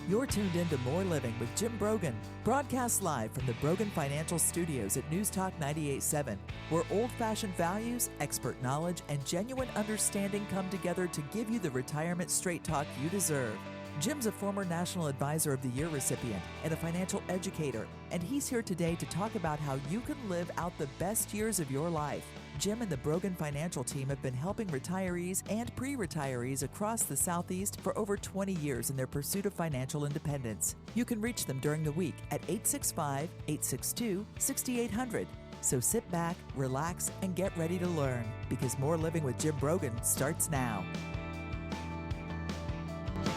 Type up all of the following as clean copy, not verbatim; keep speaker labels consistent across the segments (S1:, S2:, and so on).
S1: You're tuned in to More Living with Jim Brogan, broadcast live from the Brogan Financial Studios at News Talk 98.7, where old-fashioned values, expert knowledge, and genuine understanding come together to give you the retirement straight talk you deserve. Jim's a former National Advisor of the Year recipient and a financial educator, and he's here today to talk about how you can live out the best years of your life. Jim and the Brogan Financial team have been helping retirees and pre-retirees across the Southeast for over 20 years in their pursuit of financial independence. You can reach them during the week at 865-862-6800. So sit back, relax, and get ready to learn, because More Living with Jim Brogan starts now.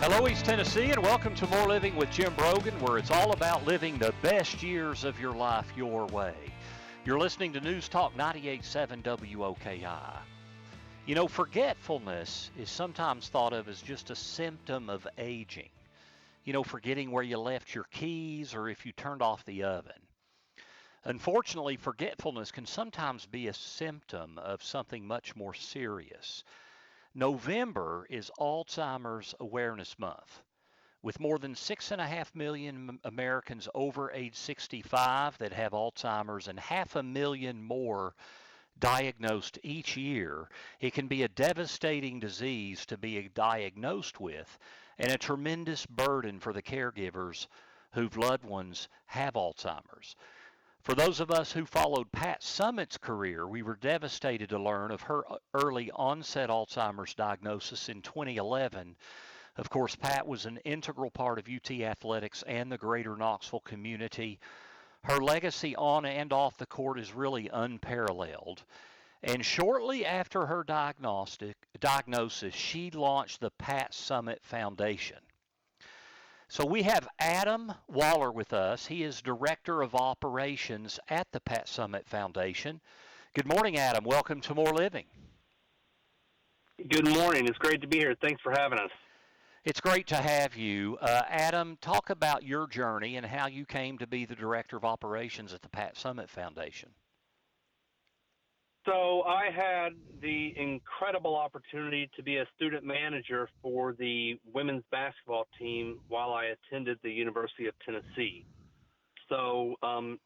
S2: Hello, East Tennessee, and welcome to More Living with Jim Brogan, where it's all about living the best years of your life your way. You're listening to News Talk 98.7 WOKI. You know, forgetfulness is sometimes thought of as just a symptom of aging. You know, forgetting where you left your keys or if you turned off the oven. Unfortunately, forgetfulness can sometimes be a symptom of something much more serious. November is Alzheimer's Awareness Month, with more than 6.5 million Americans over age 65 that have Alzheimer's and 500,000 more diagnosed each year. It can be a devastating disease to be diagnosed with and a tremendous burden for the caregivers whose loved ones have Alzheimer's. For those of us who followed Pat Summitt's career, we were devastated to learn of her early onset Alzheimer's diagnosis in 2011. Of course, Pat was an integral part of UT athletics and the greater Knoxville community. Her legacy on and off the court is really unparalleled. And shortly after her diagnosis, she launched the Pat Summitt Foundation. So we have Adam Waller with us. He is Director of Operations at the Pat Summitt Foundation. Good morning, Adam. Welcome to More Living.
S3: Good morning. It's great to be here. Thanks for having us.
S2: It's great to have you. Adam, talk about your journey and how you came to be the Director of Operations at the Pat Summitt Foundation.
S3: So I had the incredible opportunity to be a student manager for the women's basketball team while I attended the University of Tennessee. So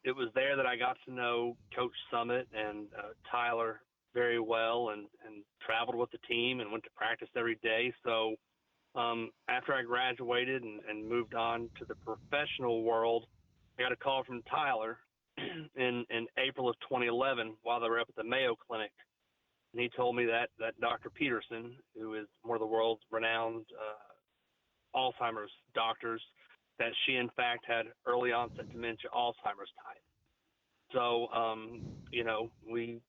S3: it was there that I got to know Coach Summitt and Tyler very well and traveled with the team and went to practice every day. So after I graduated and moved on to the professional world, I got a call from Tyler in April of 2011 while they were up at the Mayo Clinic. And he told me that Dr. Peterson, who is one of the world's renowned Alzheimer's doctors, that she in fact had early onset dementia, Alzheimer's type. So, we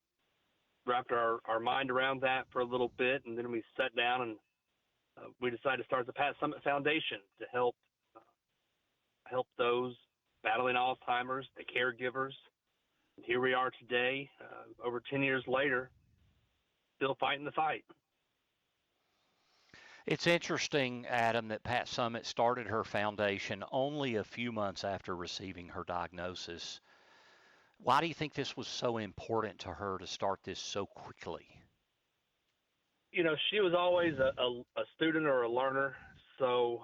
S3: wrapped our mind around that for a little bit, and then we sat down and we decided to start the Pat Summitt Foundation to help those battling Alzheimer's, the caregivers. And here we are today, over 10 years later, still fighting the fight.
S2: It's interesting, Adam, that Pat Summitt started her foundation only a few months after receiving her diagnosis. Why do you think this was so important to her to start this so quickly?
S3: You know, she was always a student or a learner, so,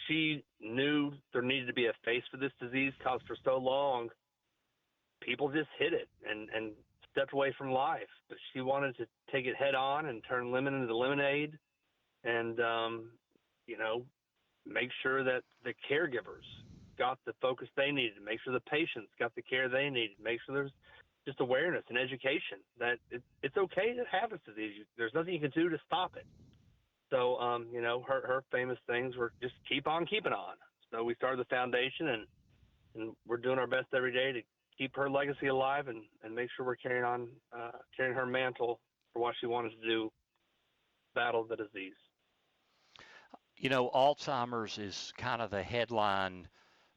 S3: she knew there needed to be a face for this disease because for so long, people just hid it and stepped away from life. But she wanted to take it head on and turn lemon into lemonade and, make sure that the caregivers got the focus they needed, make sure the patients got the care they needed, make sure there's just awareness and education that it's okay to have this disease. There's nothing you can do to stop it. So, her famous things were just keep on keeping on. So we started the foundation, and we're doing our best every day to keep her legacy alive and make sure we're carrying her mantle for what she wanted to do, battle the disease.
S2: You know, Alzheimer's is kind of the headline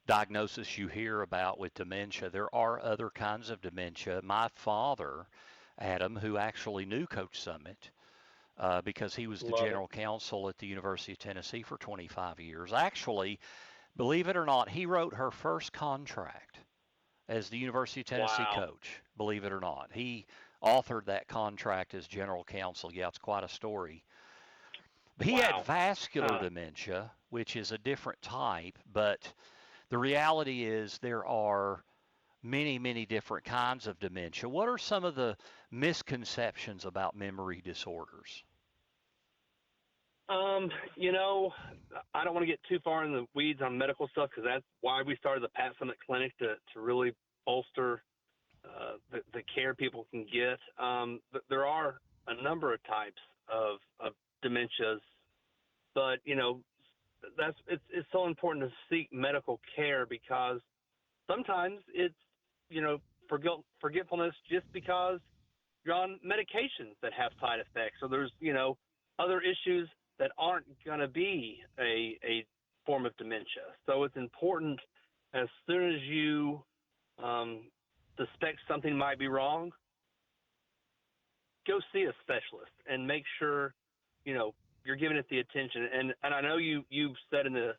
S2: diagnosis you hear about with dementia. There are other kinds of dementia. My father, Adam, who actually knew Coach Summitt, because he was the general counsel at the University of Tennessee for 25 years. Actually, believe it or not, he wrote her first contract as the University of Tennessee coach, believe it or not. He authored that contract as general counsel. Yeah, it's quite a story. He had vascular dementia, which is a different type, but the reality is there are many, many different kinds of dementia. What are some of the misconceptions about memory disorders?
S3: You know, I don't want to get too far in the weeds on medical stuff because that's why we started the Pat Summit Clinic to really bolster the care people can get. There are a number of types of dementias, but you know, it's so important to seek medical care because sometimes it's forgetfulness just because you're on medications that have side effects. So there's other issues that aren't going to be a form of dementia. So it's important as soon as you suspect something might be wrong, go see a specialist and make sure you're giving it the attention. And I know you said in the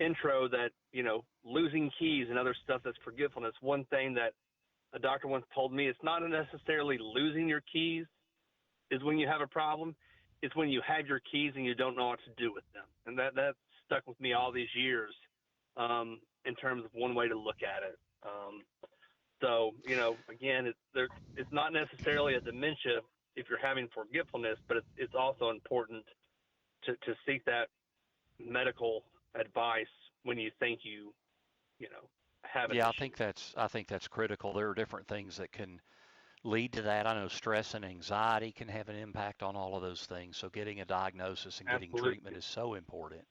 S3: intro that losing keys and other stuff that's forgetfulness. One thing that a doctor once told me, it's not necessarily losing your keys is when you have a problem. It's when you have your keys and you don't know what to do with them. And that stuck with me all these years in terms of one way to look at it. So, again, it's not necessarily a dementia if you're having forgetfulness, but it's also important to seek that medical advice when you think you have an issue.
S2: I think that's critical. There are different things that can lead to that. I know stress and anxiety can have an impact on all of those things. So getting a diagnosis and getting
S3: Absolutely.
S2: treatment is so important.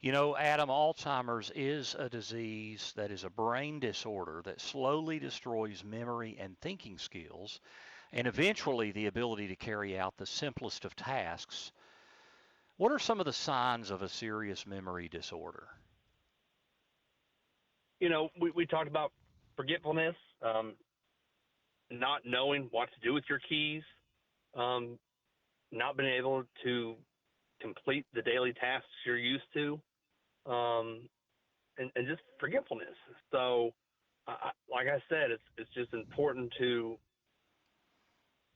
S2: Adam, Alzheimer's is a disease that is a brain disorder that slowly destroys memory and thinking skills and eventually the ability to carry out the simplest of tasks. What are some of the signs of a serious memory disorder?
S3: We talked about forgetfulness, not knowing what to do with your keys, not being able to complete the daily tasks you're used to, and just forgetfulness. So, like I said, it's just important to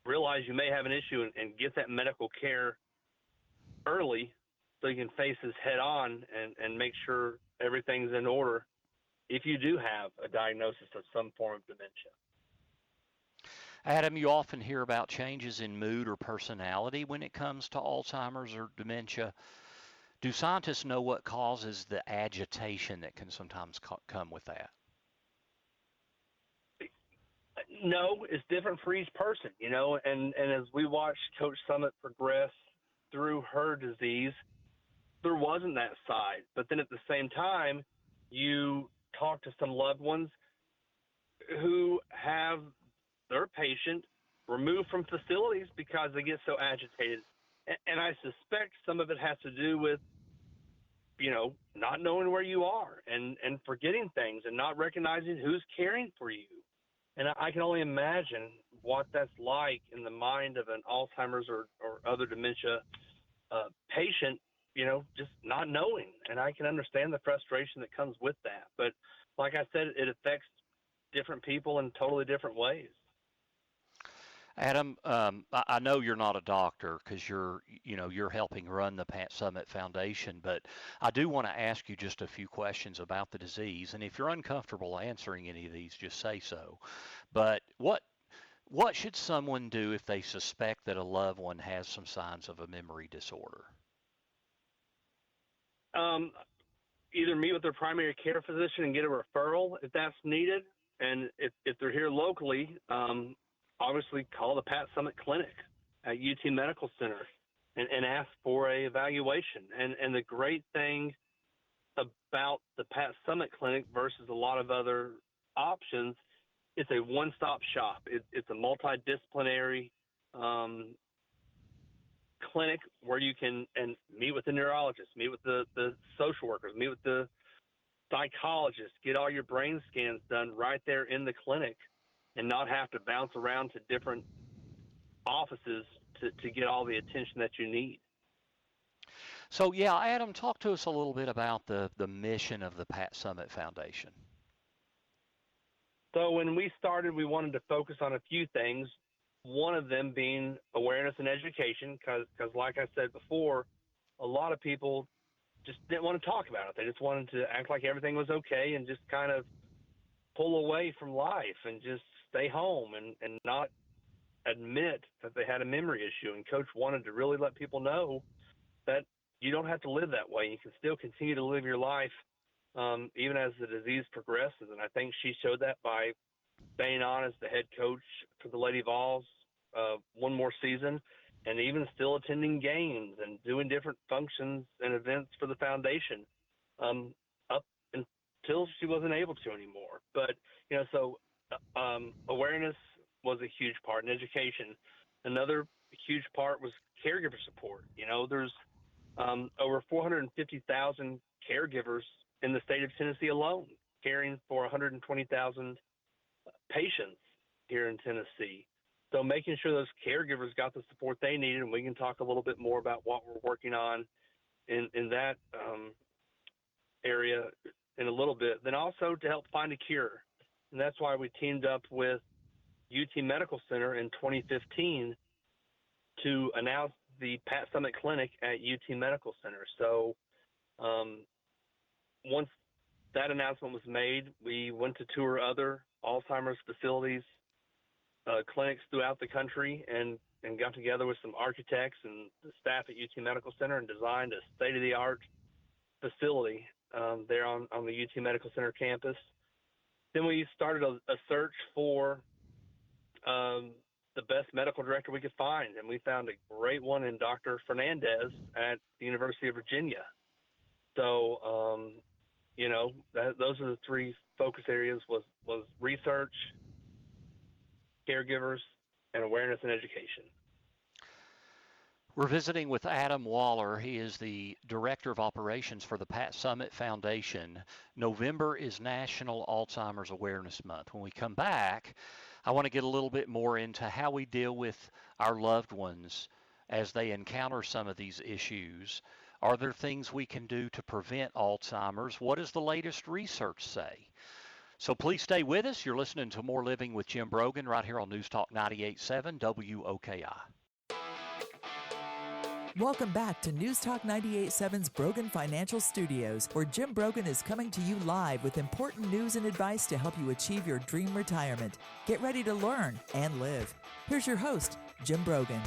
S3: realize you may have an issue and get that medical care early so you can face this head on and make sure everything's in order if you do have a diagnosis of some form of dementia.
S2: Adam, you often hear about changes in mood or personality when it comes to Alzheimer's or dementia. Do scientists know what causes the agitation that can sometimes come with that?
S3: No, it's different for each person, and as we watched Coach Summit progress through her disease, there wasn't that side. But then at the same time, you talk to some loved ones who have their patient removed from facilities because they get so agitated. And I suspect some of it has to do with, not knowing where you are and forgetting things and not recognizing who's caring for you. And I can only imagine what that's like in the mind of an Alzheimer's or other dementia patient, just not knowing. And I can understand the frustration that comes with that. But like I said, it affects different people in totally different ways.
S2: Adam, I know you're not a doctor because you're helping run the Pat Summit Foundation, but I do want to ask you just a few questions about the disease. And if you're uncomfortable answering any of these, just say so. But what should someone do if they suspect that a loved one has some signs of a memory disorder?
S3: Either meet with their primary care physician and get a referral if that's needed. And if they're here locally, obviously call the Pat Summit Clinic at UT Medical Center and ask for a evaluation. And the great thing about the Pat Summit Clinic versus a lot of other options, it's a one-stop shop. It's a multidisciplinary clinic where you can meet with the neurologist, meet with the social workers, meet with the psychologist, get all your brain scans done right there in the clinic and not have to bounce around to different offices to get all the attention that you need.
S2: So, Adam, talk to us a little bit about the mission of the Pat Summit Foundation.
S3: So when we started, we wanted to focus on a few things, one of them being awareness and education, because like I said before, a lot of people just didn't want to talk about it. They just wanted to act like everything was okay and just kind of pull away from life and just stay home and not admit that they had a memory issue. And Coach wanted to really let people know that you don't have to live that way. You can still continue to live your life even as the disease progresses. And I think she showed that by staying on as the head coach for the Lady Vols one more season, and even still attending games and doing different functions and events for the foundation up until she wasn't able to anymore. But, so awareness was a huge part in education. Another huge part was caregiver support. There's over 450,000 caregivers in the state of Tennessee alone, caring for 120,000 patients here in Tennessee. So making sure those caregivers got the support they needed, and we can talk a little bit more about what we're working on in that area in a little bit. Then also to help find a cure. And that's why we teamed up with UT Medical Center in 2015 to announce the Pat Summit Clinic at UT Medical Center. So once that announcement was made, we went to tour other Alzheimer's facilities, clinics throughout the country, and got together with some architects and the staff at UT Medical Center and designed a state-of-the-art facility there on the UT Medical Center campus. Then we started a search for the best medical director we could find, and we found a great one in Dr. Fernandez at the University of Virginia. So, those are the three focus areas was research, caregivers, and awareness and education.
S2: We're visiting with Adam Waller. He is the Director of Operations for the Pat Summit Foundation. November is National Alzheimer's Awareness Month. When we come back, I want to get a little bit more into how we deal with our loved ones as they encounter some of these issues. Are there things we can do to prevent Alzheimer's? What does the latest research say? So please stay with us. You're listening to More Living with Jim Brogan right here on News Talk 98.7 WOKI.
S1: Welcome back to News Talk 98.7's Brogan Financial Studios, where Jim Brogan is coming to you live with important news and advice to help you achieve your dream retirement. Get ready to learn and live. Here's your host, Jim Brogan.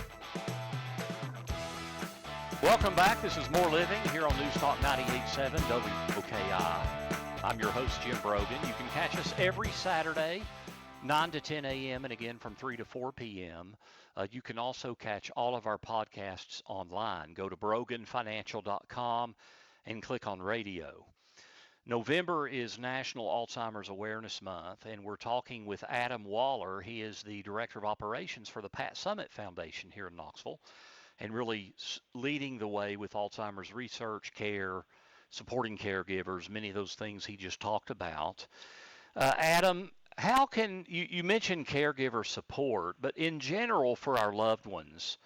S2: Welcome back. This is More Living here on News Talk 98.7 WOKI. I'm your host, Jim Brogan. You can catch us every Saturday, 9 to 10 a.m., and again from 3 to 4 p.m. You can also catch all of our podcasts online. Go to broganfinancial.com and click on radio. November is National Alzheimer's Awareness Month, and we're talking with Adam Waller. He is the Director of Operations for the Pat Summit Foundation here in Knoxville, and really leading the way with Alzheimer's research, care, supporting caregivers, many of those things he just talked about. Adam, how can you mentioned caregiver support, but in general for our loved ones,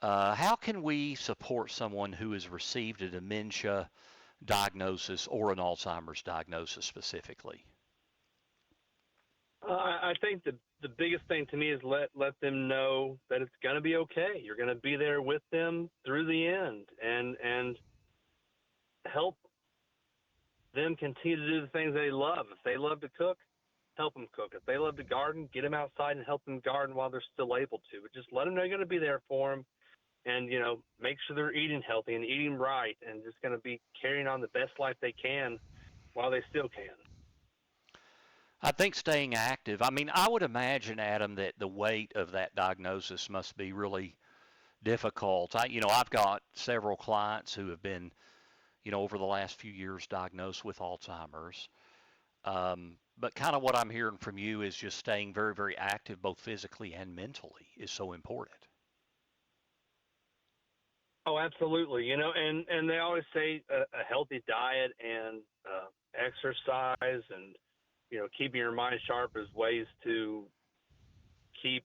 S2: how can we support someone who has received a dementia diagnosis or an Alzheimer's diagnosis specifically?
S3: I think the biggest thing to me is let them know that it's going to be okay. You're going to be there with them through the end, and help them continue to do the things they love. If they love to cook, help them cook. If they love to garden, get them outside and help them garden while they're still able to. But just let them know you're going to be there for them, and, make sure they're eating healthy and eating right and just going to be carrying on the best life they can while they still can.
S2: I think staying active. I mean, I would imagine, Adam, that the weight of that diagnosis must be really difficult. I've got several clients who have been, over the last few years diagnosed with Alzheimer's. But kind of what I'm hearing from you is just staying very, very active, both physically and mentally, is so important.
S3: Oh, absolutely. And they always say a healthy diet and exercise and, keeping your mind sharp is ways to keep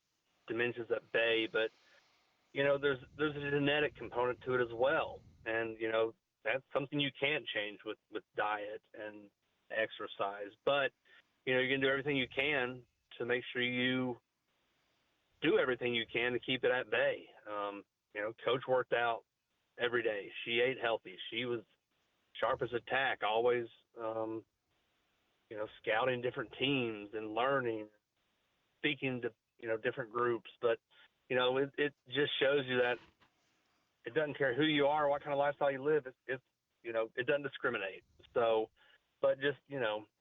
S3: dementias at bay. But, there's a genetic component to it as well. And, that's something you can't change with diet and exercise. But, you're going to do everything you can to make sure you do everything you can to keep it at bay. Coach worked out every day. She ate healthy. She was sharp as a tack, always, scouting different teams and learning, speaking to, different groups. But, it just shows you that it doesn't care who you are, what kind of lifestyle you live. It doesn't discriminate. So, but just,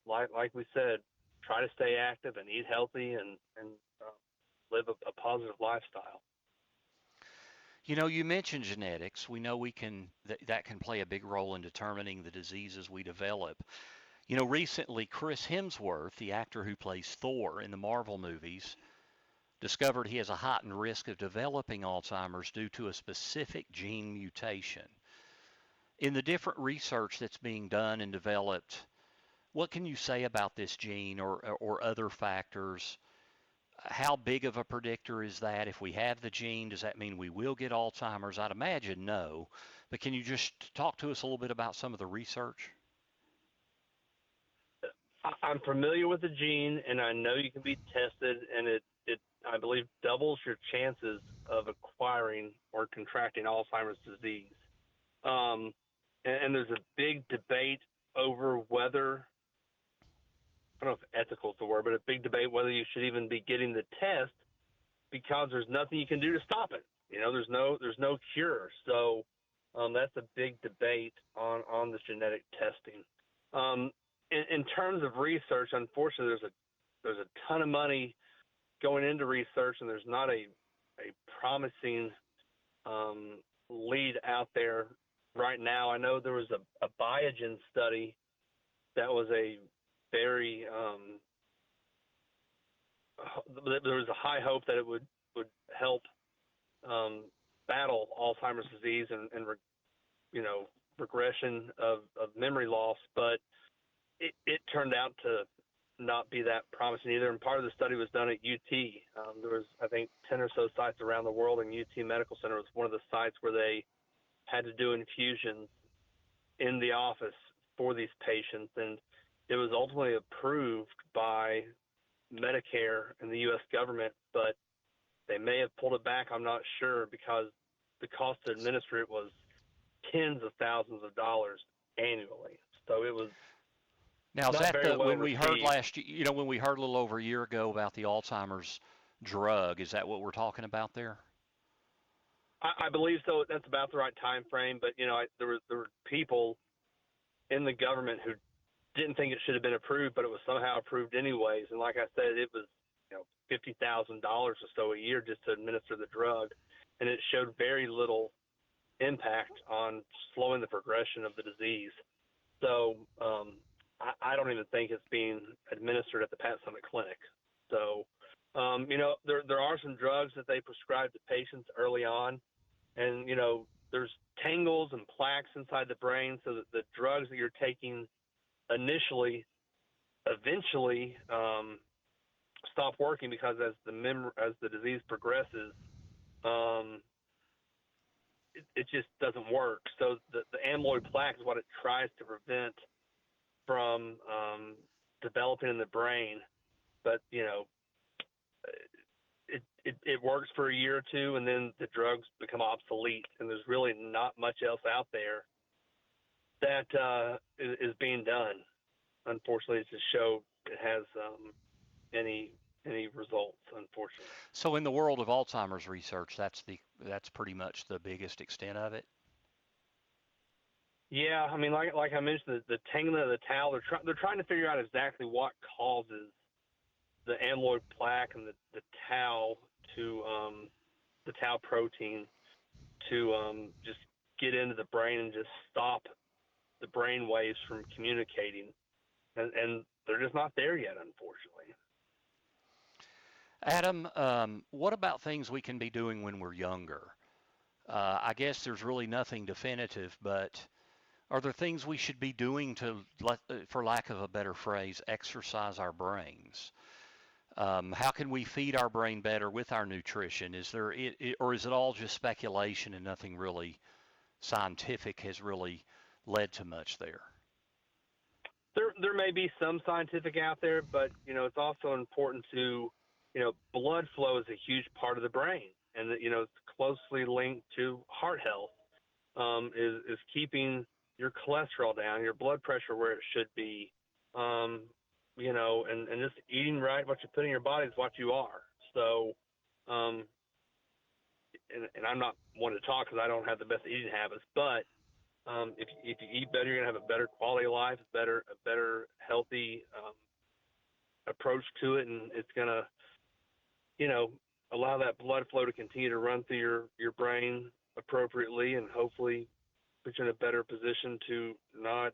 S3: like we said, try to stay active and eat healthy and live a positive lifestyle.
S2: You mentioned genetics. We know that can play a big role in determining the diseases we develop. Recently, Chris Hemsworth, the actor who plays Thor in the Marvel movies, discovered he has a heightened risk of developing Alzheimer's due to a specific gene mutation. In the different research that's being done and developed, what can you say about this gene or other factors? How big of a predictor is that? If we have the gene, does that mean we will get Alzheimer's? I'd imagine no. But can you just talk to us a little bit about some of the research?
S3: I'm familiar with the gene, and I know you can be tested, and it I believe doubles your chances of acquiring or contracting Alzheimer's disease. And there's a big debate over whether, I don't know if ethical is the word, but a big debate whether you should even be getting the test, because there's nothing you can do to stop it. There's no cure. So that's a big debate on this genetic testing. In terms of research, unfortunately, there's a ton of money going into research, and there's not a promising lead out there right now. I know there was a Biogen study that was a very there was a high hope that it would help battle Alzheimer's disease and regression of memory loss, but it turned out to not be that promising either. And part of the study was done at UT. There was, I think, 10 or so sites around the world, and UT Medical Center was one of the sites where they had to do infusions in the office for these patients. And it was ultimately approved by Medicare and the U.S. government, but they may have pulled it back. I'm not sure, because the cost to administer it was tens of thousands of dollars annually. So it was.
S2: Now, is that when we heard when we heard a little over a year ago about the Alzheimer's drug, is that what we're talking about there?
S3: I believe so. That's about the right time frame. But, there were people in the government who didn't think it should have been approved, but it was somehow approved anyways. And like I said, it was, $50,000 or so a year just to administer the drug. And it showed very little impact on slowing the progression of the disease. So, I don't even think it's being administered at the Pat Summit Clinic. So, there are some drugs that they prescribe to patients early on, and, there's tangles and plaques inside the brain, so that the drugs that you're taking initially eventually stop working, because as the disease progresses, it just doesn't work. So the amyloid plaque is what it tries to prevent from developing in the brain, but it works for a year or two, and then the drugs become obsolete, and there's really not much else out there that is being done, unfortunately, to show it has any results, unfortunately.
S2: So in the world of Alzheimer's research, that's pretty much the biggest extent of it.
S3: Yeah, I mean, like I mentioned, the tangling of the tau, they're trying to figure out exactly what causes the amyloid plaque and the tau to the tau protein to just get into the brain and just stop the brain waves from communicating, and they're just not there yet, unfortunately.
S2: Adam, what about things we can be doing when we're younger? I guess there's really nothing definitive, but are there things we should be doing to, for lack of a better phrase, exercise our brains? How can we feed our brain better with our nutrition? Or is it all just speculation and nothing really scientific has really led to much there?
S3: There may be some scientific out there, but it's also important to, blood flow is a huge part of the brain, and it's closely linked to heart health. Is keeping your cholesterol down, your blood pressure where it should be, and just eating right, what you put in your body is what you are. So, and I'm not one to talk because I don't have the best eating habits, but if you eat better, you're gonna have a better quality of life, a better healthy approach to it, and it's gonna, allow that blood flow to continue to run through your brain appropriately, and hopefully put you in a better position to not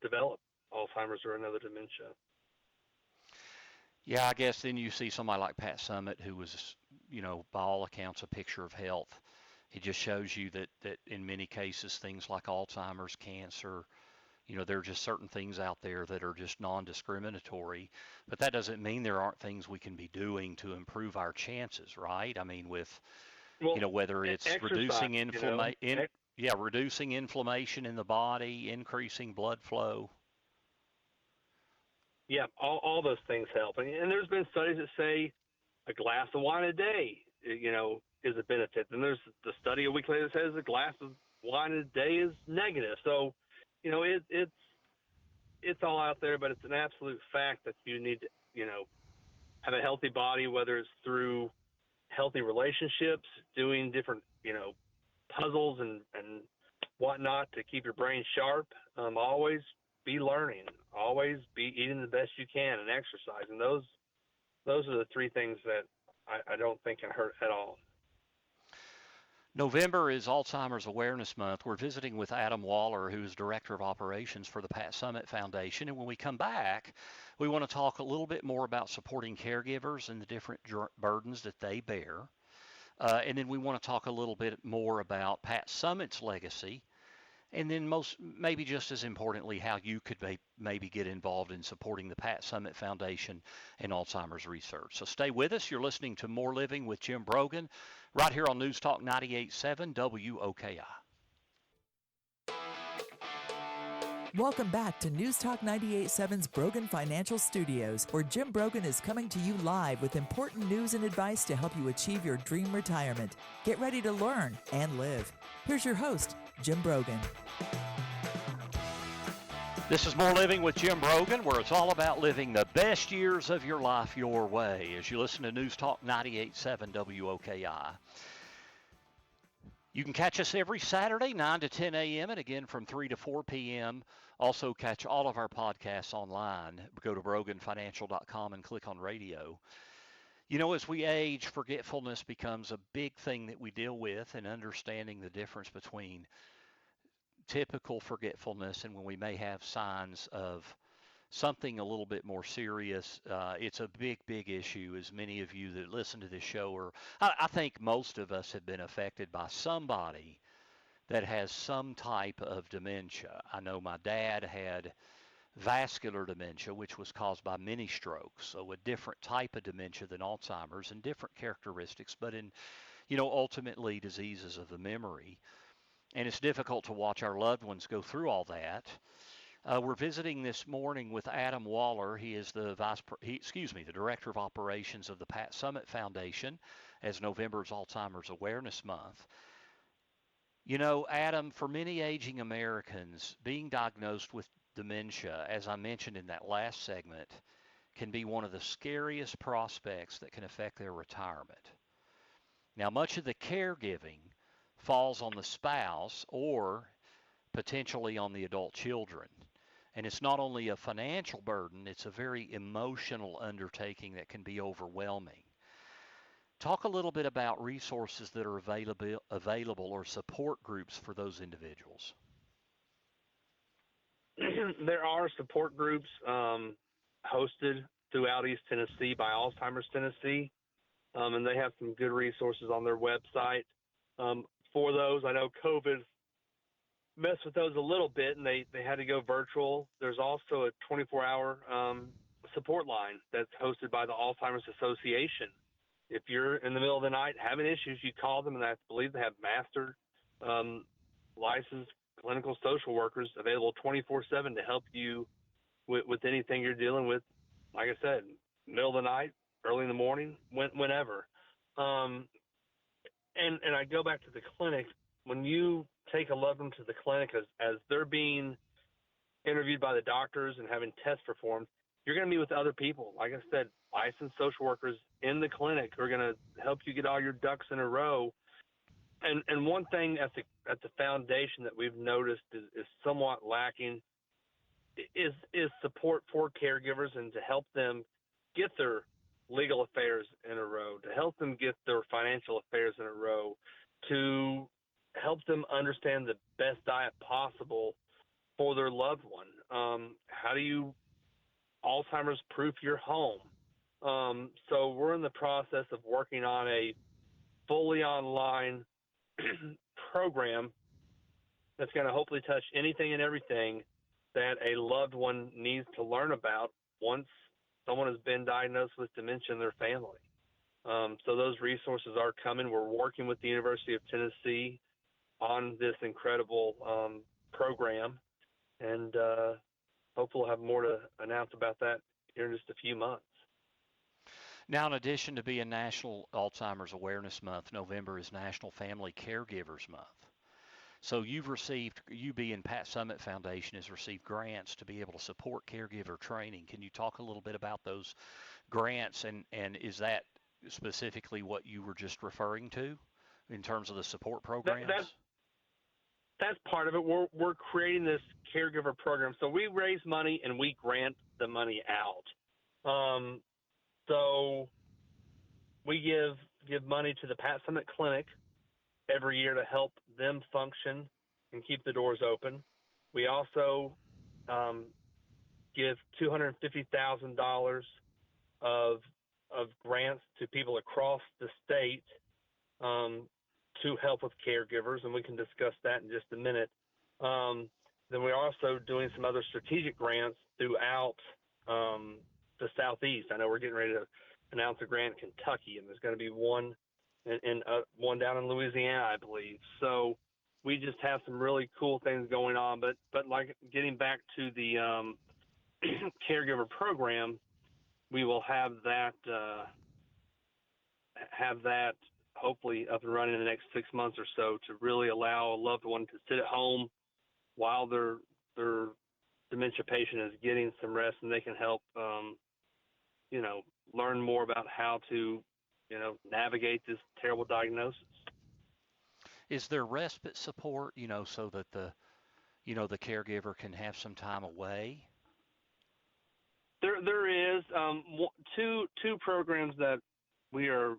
S3: develop Alzheimer's or another dementia.
S2: Yeah, I guess then you see somebody like Pat Summitt, who was, by all accounts, a picture of health. It just shows you that in many cases, things like Alzheimer's, cancer, there are just certain things out there that are just non-discriminatory. But that doesn't mean there aren't things we can be doing to improve our chances, right? I mean, whether it's reducing reducing inflammation in the body, increasing blood flow.
S3: Yeah, all those things help. And there's been studies that say a glass of wine a day, is a benefit. And there's the study a week later that says a glass of wine a day is negative. So, it's all out there, but it's an absolute fact that you need to, have a healthy body, whether it's through healthy relationships, doing different, puzzles and whatnot to keep your brain sharp. Always be learning, always be eating the best you can, and exercise. And those are the three things that I don't think can hurt at all.
S2: November is Alzheimer's Awareness Month. We're visiting with Adam Waller, who's Director of Operations for the Pat Summitt Foundation. And when we come back, we want to talk a little bit more about supporting caregivers and the different burdens that they bear. And then we want to talk a little bit more about Pat Summitt's legacy. And then maybe just as importantly, how you could maybe get involved in supporting the Pat Summitt Foundation and Alzheimer's research. So stay with us. You're listening to More Living with Jim Brogan right here on News Talk 98.7 WOKI.
S1: Welcome back to News Talk 98.7's Brogan Financial Studios, where Jim Brogan is coming to you live with important news and advice to help you achieve your dream retirement. Get ready to learn and live. Here's your host, Jim Brogan.
S2: This is More Living with Jim Brogan, where it's all about living the best years of your life your way, as you listen to News Talk 98.7 WOKI. You can catch us every Saturday, 9 to 10 a.m., and again from 3 to 4 p.m. Also catch all of our podcasts online. Go to broganfinancial.com and click on radio. As we age, forgetfulness becomes a big thing that we deal with, and understanding the difference between typical forgetfulness and when we may have signs of something a little bit more serious. It's a big, big issue, as many of you that listen to this show are. I think most of us have been affected by somebody that has some type of dementia. I know my dad had vascular dementia, which was caused by mini strokes, so a different type of dementia than Alzheimer's and different characteristics, but in, ultimately diseases of the memory. And it's difficult to watch our loved ones go through all that. We're visiting this morning with Adam Waller. He is the Director of Operations of the Pat Summitt Foundation, as November is Alzheimer's Awareness Month. Adam, for many aging Americans, being diagnosed with dementia, as I mentioned in that last segment, can be one of the scariest prospects that can affect their retirement. Now, much of the caregiving falls on the spouse or potentially on the adult children. And it's not only a financial burden, it's a very emotional undertaking that can be overwhelming. Talk a little bit about resources that are available or support groups for those individuals.
S3: There are support groups hosted throughout East Tennessee by Alzheimer's Tennessee, and they have some good resources on their website for those. I know COVID messed with those a little bit, and they had to go virtual. There's also a 24-hour support line that's hosted by the Alzheimer's Association. If you're in the middle of the night having issues, you call them, and I believe they have master licensed clinical social workers available 24/7 to help you with anything you're dealing with. Like I said, middle of the night, early in the morning, whenever. And I go back to the clinic. When you take a loved one to the clinic as they're being interviewed by the doctors and having tests performed, you're going to meet with other people. Like I said, licensed social workers in the clinic who are going to help you get all your ducks in a row. And one thing at the foundation that we've noticed is somewhat lacking is support for caregivers and to help them get their legal affairs in a row, to help them get their financial affairs in a row, to help them understand the best diet possible for their loved one. How do you Alzheimer's proof your home? So we're in the process of working on a fully online program that's going to hopefully touch anything and everything that a loved one needs to learn about once someone has been diagnosed with dementia in their family. So those resources are coming. We're working with the University of Tennessee on this incredible program, and hopefully we'll have more to announce about that here in just a few months.
S2: Now, in addition to being National Alzheimer's Awareness Month, November is National Family Caregivers Month. So you being Pat Summit Foundation has received grants to be able to support caregiver training. Can you talk a little bit about those grants, and is that specifically what you were just referring to in terms of the support programs?
S3: That's part of it. We're creating this caregiver program. So we raise money and we grant the money out. So we give money to the Pat Summit Clinic every year to help them function and keep the doors open. We also give $250,000 of grants to people across the state to help with caregivers, and we can discuss that in just a minute. Then we're also doing some other strategic grants throughout the Southeast. I know we're getting ready to announce a grant in Kentucky, and there's going to be one one down in Louisiana, I believe. So we just have some really cool things going on. But like getting back to the caregiver program, we will have that hopefully up and running in the next 6 months or so to really allow a loved one to sit at home while their dementia patient is getting some rest, and they can help learn more about how to navigate this terrible diagnosis.
S2: Is there respite support, so that the caregiver can have some time away?
S3: There is two programs that we are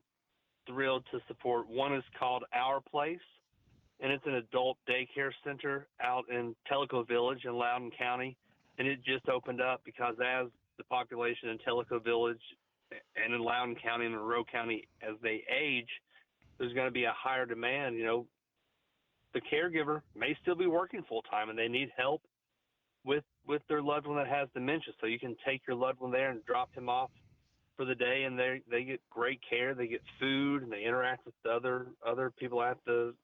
S3: thrilled to support. One is called Our Place, and it's an adult daycare center out in Tellico Village in Loudoun County, and it just opened up because as the population in Tellico Village and in Loudoun County and Monroe County, as they age, there's going to be a higher demand. The caregiver may still be working full time, and they need help with their loved one that has dementia. So you can take your loved one there and drop him off for the day, and they get great care. They get food, and they interact with the other people at the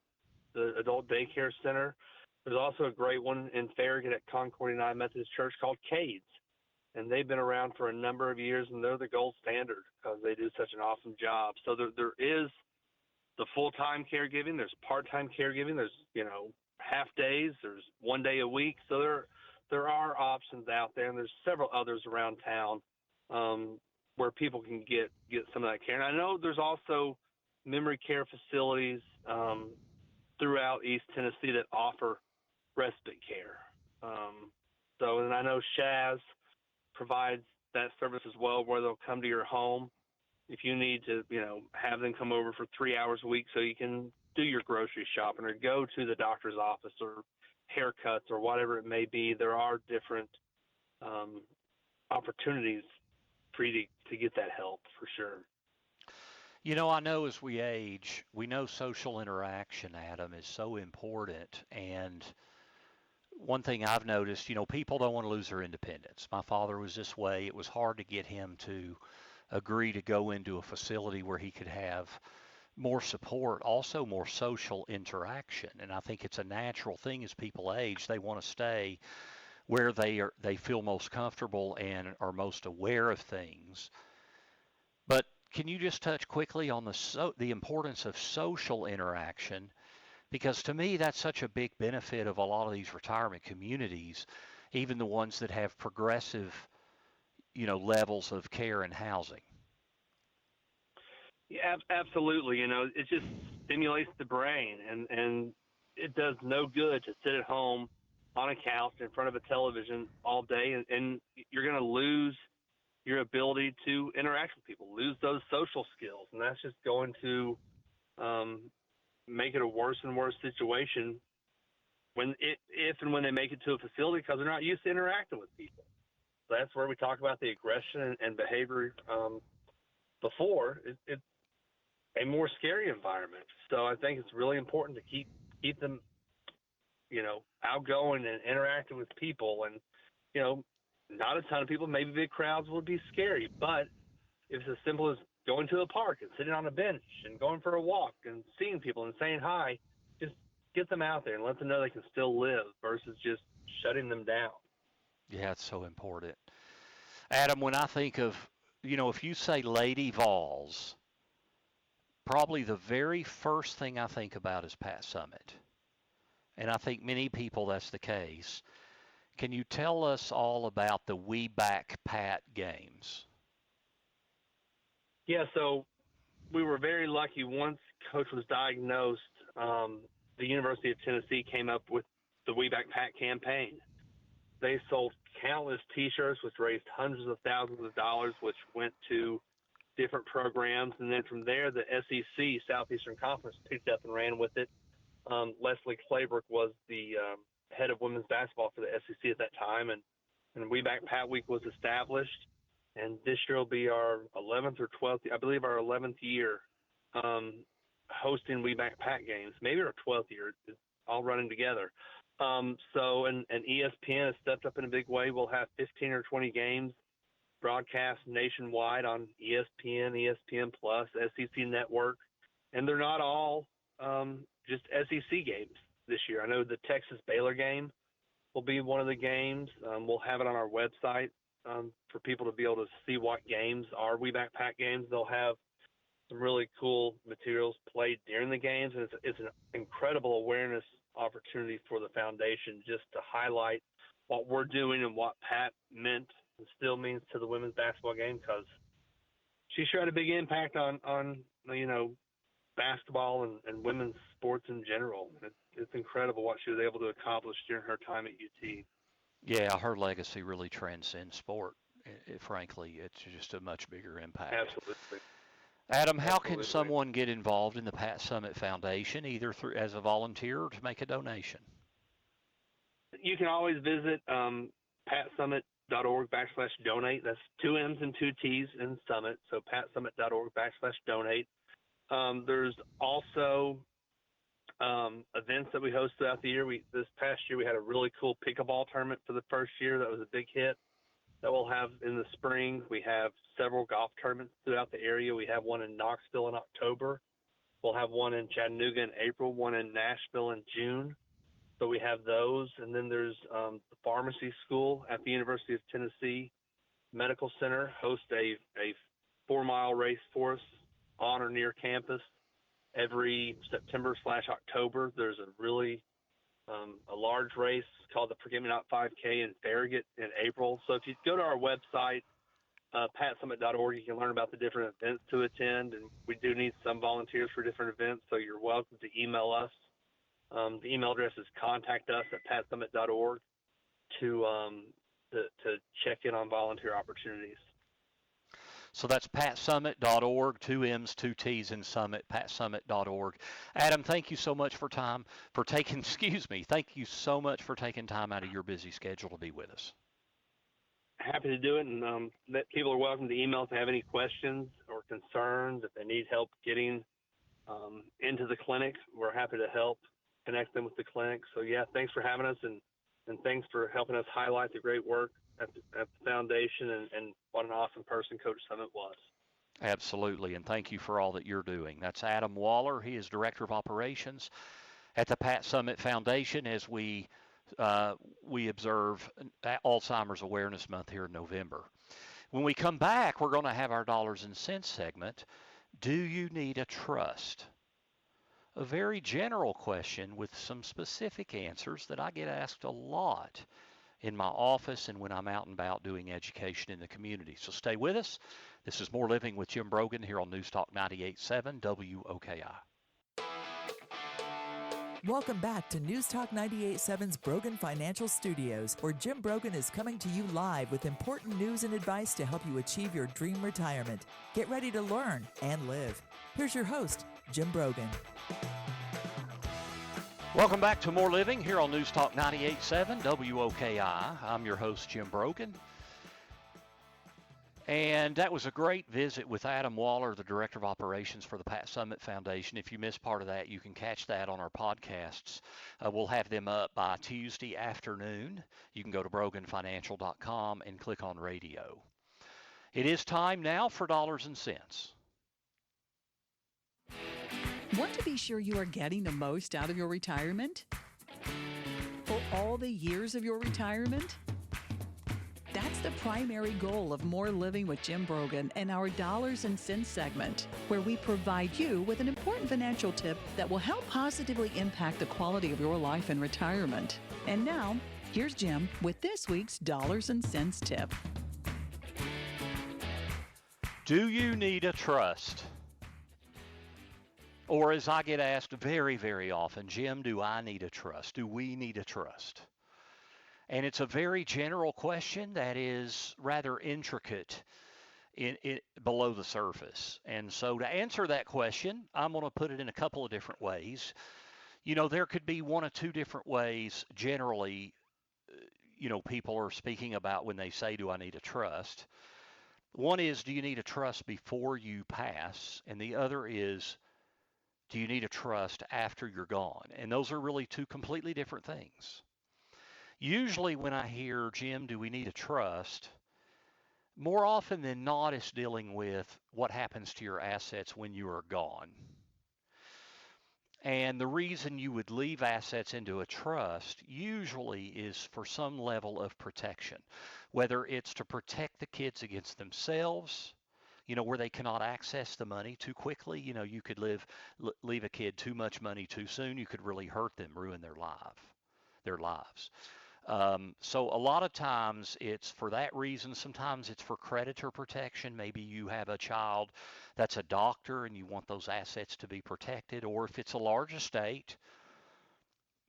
S3: adult daycare center. There's also a great one in Farragut at Concord United Methodist Church called Cades, and they've been around for a number of years, and they're the gold standard because they do such an awesome job. So there is the full-time caregiving, there's part-time caregiving, there's half days, there's 1 day a week. So there are options out there, and there's several others around town where people can get some of that care. And I know there's also memory care facilities throughout East Tennessee that offer respite care. And I know Shaz provides that service as well, where they'll come to your home if you need to, have them come over for 3 hours a week so you can do your grocery shopping or go to the doctor's office or haircuts or whatever it may be. There are different opportunities for you to get that help for sure.
S2: I know as we age, we know social interaction, Adam, is so important. And one thing I've noticed, people don't want to lose their independence. My father was this way. It was hard to get him to agree to go into a facility where he could have more support, also more social interaction. And I think it's a natural thing as people age. They want to stay where they feel most comfortable and are most aware of things. But can you just touch quickly on the importance of social interaction Because to me, that's such a big benefit of a lot of these retirement communities, even the ones that have progressive, levels of care and housing.
S3: Yeah, absolutely. It just stimulates the brain, and it does no good to sit at home on a couch in front of a television all day, and you're going to lose your ability to interact with people, lose those social skills, and that's just going to make it a worse and worse situation if and when they make it to a facility because they're not used to interacting with people. So that's where we talk about the aggression and behavior before. It's a more scary environment. So I think it's really important to keep them, outgoing and interacting with people. And, not a ton of people, maybe big crowds would be scary. But if it's as simple as going to the park and sitting on a bench and going for a walk and seeing people and saying hi, just get them out there and let them know they can still live versus just shutting them down.
S2: Yeah, it's so important. Adam, when I think of, if you say Lady Vols, probably the very first thing I think about is Pat Summitt. And I think many people that's the case. Can you tell us all about the We Back Pat games?
S3: Yeah, so we were very lucky. Once Coach was diagnosed, the University of Tennessee came up with the We Back Pat campaign. They sold countless T-shirts, which raised hundreds of thousands of dollars, which went to different programs. And then from there, the SEC, Southeastern Conference, picked up and ran with it. Leslie Claybrook was the head of women's basketball for the SEC at that time, and We Back Pat Week was established. And this year will be our 11th or 12th, I believe our 11th year hosting We Back Pat games, maybe our 12th year. It's all running together. So ESPN has stepped up in a big way. We'll have 15 or 20 games broadcast nationwide on ESPN, ESPN Plus, SEC Network, and they're not all just SEC games this year. I know the Texas Baylor game will be one of the games. We'll have it on our website for people to be able to see what games are We Back Pat games. They'll have some really cool materials played during the games, and it's an incredible awareness opportunity for the foundation just to highlight what we're doing and what Pat meant and still means to the women's basketball game, because she sure had a big impact on basketball and women's sports in general. It's incredible what she was able to accomplish during her time at UT.
S2: Yeah, her legacy really transcends sport. Frankly, it's just a much bigger impact.
S3: Absolutely.
S2: Adam, how can someone get involved in the Pat Summitt Foundation, either through as a volunteer or to make a donation?
S3: You can always visit patsummit.org/donate. That's 2 M's and 2 T's in Summit, so patsummit.org/donate. There's also events that we host throughout the year. This past year we had a really cool pickleball tournament for the first year. That was a big hit that we'll have in the spring. We have several golf tournaments throughout the area. We have one in Knoxville in October. We'll have one in Chattanooga in April, one in Nashville in June. So we have those. And then there's the pharmacy school at the University of Tennessee Medical Center hosts a 4-mile race for us on or near campus every September/October. There's a really a large race called the Forget Me Not 5K in Farragut in April. So if you go to our website, patsummit.org, you can learn about the different events to attend. And we do need some volunteers for different events, so you're welcome to email us. The email address is contact@patsummit.org to check in on volunteer opportunities.
S2: So that's patsummit.org, 2 M's, 2 T's in Summit, patsummit.org. Adam, thank you so much thank you so much for taking time out of your busy schedule to be with us.
S3: Happy to do it, and people are welcome to email if they have any questions or concerns. If they need help getting into the clinic, we're happy to help connect them with the clinic. So, yeah, thanks for having us, and thanks for helping us highlight the great work at the foundation and what an awesome person Coach Summitt was.
S2: Absolutely, and thank you for all that you're doing. That's Adam Waller. He is Director of Operations at the Pat Summitt Foundation as we observe Alzheimer's Awareness Month here in November. When we come back, we're going to have our Dollars and Cents segment. Do you need a trust? a very general question with some specific answers that I get asked a lot in my office and when I'm out and about doing education in the community. So stay with us. This is More Living with Jim Brogan here on News Talk 98.7 WOKI.
S1: Welcome back to News Talk 98.7's Brogan Financial Studios, where Jim Brogan is coming to you live with important news and advice to help you achieve your dream retirement. Get ready to learn and live. Here's your host, Jim Brogan.
S2: Welcome back to More Living here on News Talk 98.7 WOKI. I'm your host, Jim Brogan. And that was a great visit with Adam Waller, the Director of Operations for the Pat Summit Foundation. If you missed part of that, you can catch that on our podcasts. We'll have them up by Tuesday afternoon. You can go to broganfinancial.com and click on radio. It is time now for Dollars and Cents.
S4: Want to be sure you are getting the most out of your retirement? For all the years of your retirement? That's the primary goal of More Living with Jim Brogan and our Dollars and Cents segment, where we provide you with an important financial tip that will help positively impact the quality of your life in retirement. And now, here's Jim with this week's Dollars and Cents tip.
S2: Do you need a trust? Or as I get asked very, very often, Jim, do I need a trust? Do we need a trust? And it's a very general question that is rather intricate below the surface. And so to answer that question, I'm going to put it in a couple of different ways. You know, there could be one or two different ways generally, people are speaking about when they say, do I need a trust? One is, do you need a trust before you pass? And the other is, do you need a trust after you're gone? And those are really two completely different things. Usually when I hear, Jim, do we need a trust? More often than not, it's dealing with what happens to your assets when you are gone. And the reason you would leave assets into a trust usually is for some level of protection, whether it's to protect the kids against themselves, where they cannot access the money too quickly. You could leave a kid too much money too soon. You could really hurt them, ruin their lives. So a lot of times it's for that reason. Sometimes it's for creditor protection. Maybe you have a child that's a doctor and you want those assets to be protected. Or if it's a large estate,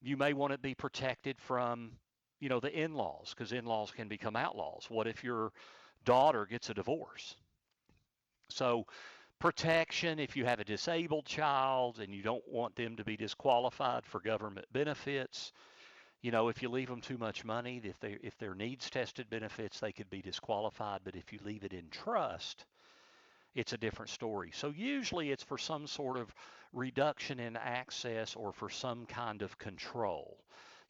S2: you may want it to be protected from, the in-laws, because in-laws can become outlaws. What if your daughter gets a divorce? So protection, if you have a disabled child and you don't want them to be disqualified for government benefits, if you leave them too much money, if their needs tested benefits, they could be disqualified. But if you leave it in trust, it's a different story. So usually it's for some sort of reduction in access or for some kind of control.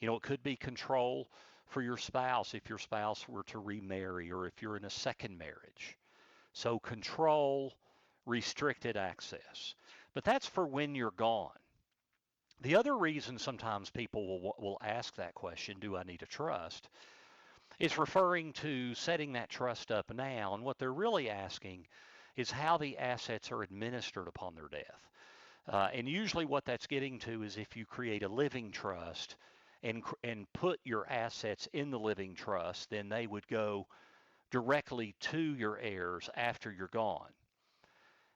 S2: It could be control for your spouse if your spouse were to remarry or if you're in a second marriage. So control, restricted access. But that's for when you're gone. The other reason sometimes people will ask that question, do I need a trust, is referring to setting that trust up now. And what they're really asking is how the assets are administered upon their death. And usually what that's getting to is if you create a living trust and put your assets in the living trust, then they would go directly to your heirs after you're gone.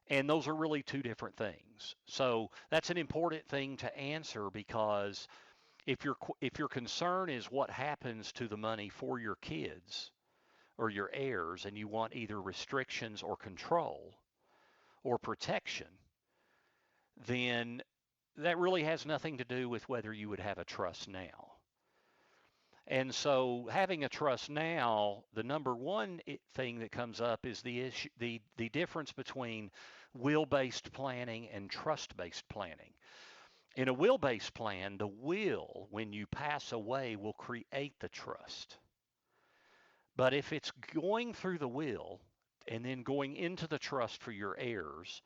S2: And those are really two different things. So that's an important thing to answer, because if your concern is what happens to the money for your kids or your heirs, and you want either restrictions or control or protection, then that really has nothing to do with whether you would have a trust now. And so having a trust now, the number one thing that comes up is the difference between will-based planning and trust-based planning. In a will-based plan, the will, when you pass away, will create the trust. But if it's going through the will and then going into the trust for your heirs,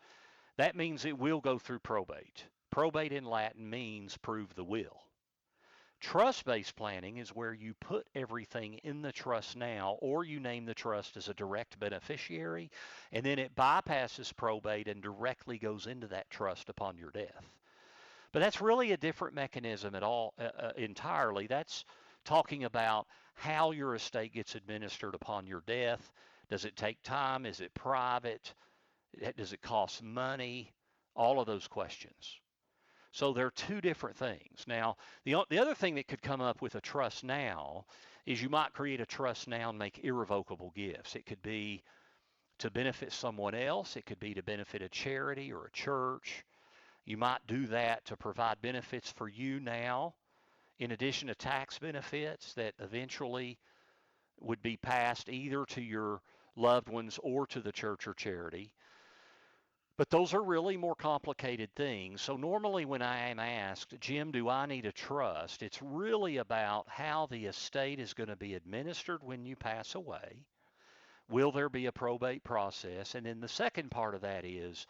S2: that means it will go through probate. Probate in Latin means prove the will. Trust-based planning is where you put everything in the trust now, or you name the trust as a direct beneficiary, and then it bypasses probate and directly goes into that trust upon your death. But that's really a different mechanism at all entirely. That's talking about how your estate gets administered upon your death. Does it take time? Is it private? Does it cost money? All of those questions. So they're two different things. Now, the other thing that could come up with a trust now is you might create a trust now and make irrevocable gifts. It could be to benefit someone else. It could be to benefit a charity or a church. You might do that to provide benefits for you now, in addition to tax benefits that eventually would be passed either to your loved ones or to the church or charity. But those are really more complicated things. So normally when I am asked, Jim, do I need a trust? It's really about how the estate is going to be administered when you pass away. Will there be a probate process? And then the second part of that is,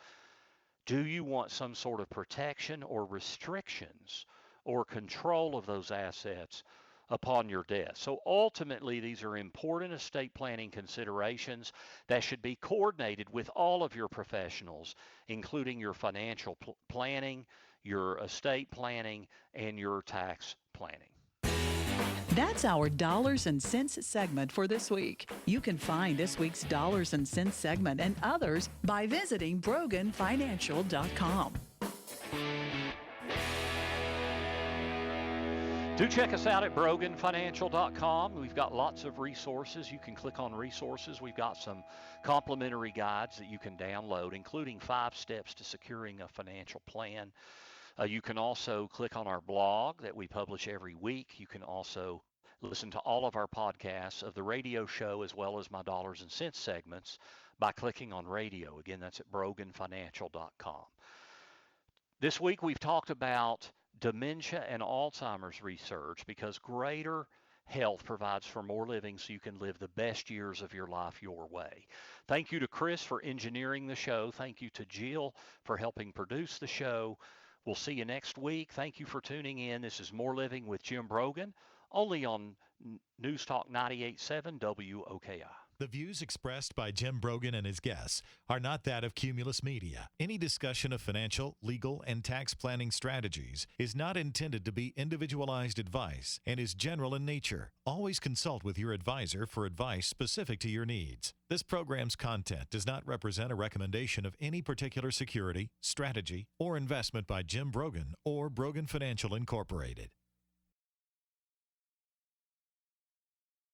S2: do you want some sort of protection or restrictions or control of those assets upon your death? So ultimately, these are important estate planning considerations that should be coordinated with all of your professionals, including your financial planning, your estate planning, and your tax planning.
S4: That's our Dollars and Cents segment for this week. You can find this week's Dollars and Cents segment and others by visiting BroganFinancial.com.
S2: Do check us out at BroganFinancial.com. We've got lots of resources. You can click on resources. We've got some complimentary guides that you can download, including 5 steps to securing a financial plan. You can also click on our blog that we publish every week. You can also listen to all of our podcasts of the radio show as well as my Dollars and Cents segments by clicking on radio. Again, that's at BroganFinancial.com. This week we've talked about dementia and Alzheimer's research, because greater health provides for more living so you can live the best years of your life your way. Thank you to Chris for engineering the show. Thank you to Jill for helping produce the show. We'll see you next week. Thank you for tuning in. This is More Living with Jim Brogan, only on News Talk 98.7 WOKI.
S5: The views expressed by Jim Brogan and his guests are not that of Cumulus Media. Any discussion of financial, legal, and tax planning strategies is not intended to be individualized advice and is general in nature. Always consult with your advisor for advice specific to your needs. This program's content does not represent a recommendation of any particular security, strategy, or investment by Jim Brogan or Brogan Financial Incorporated.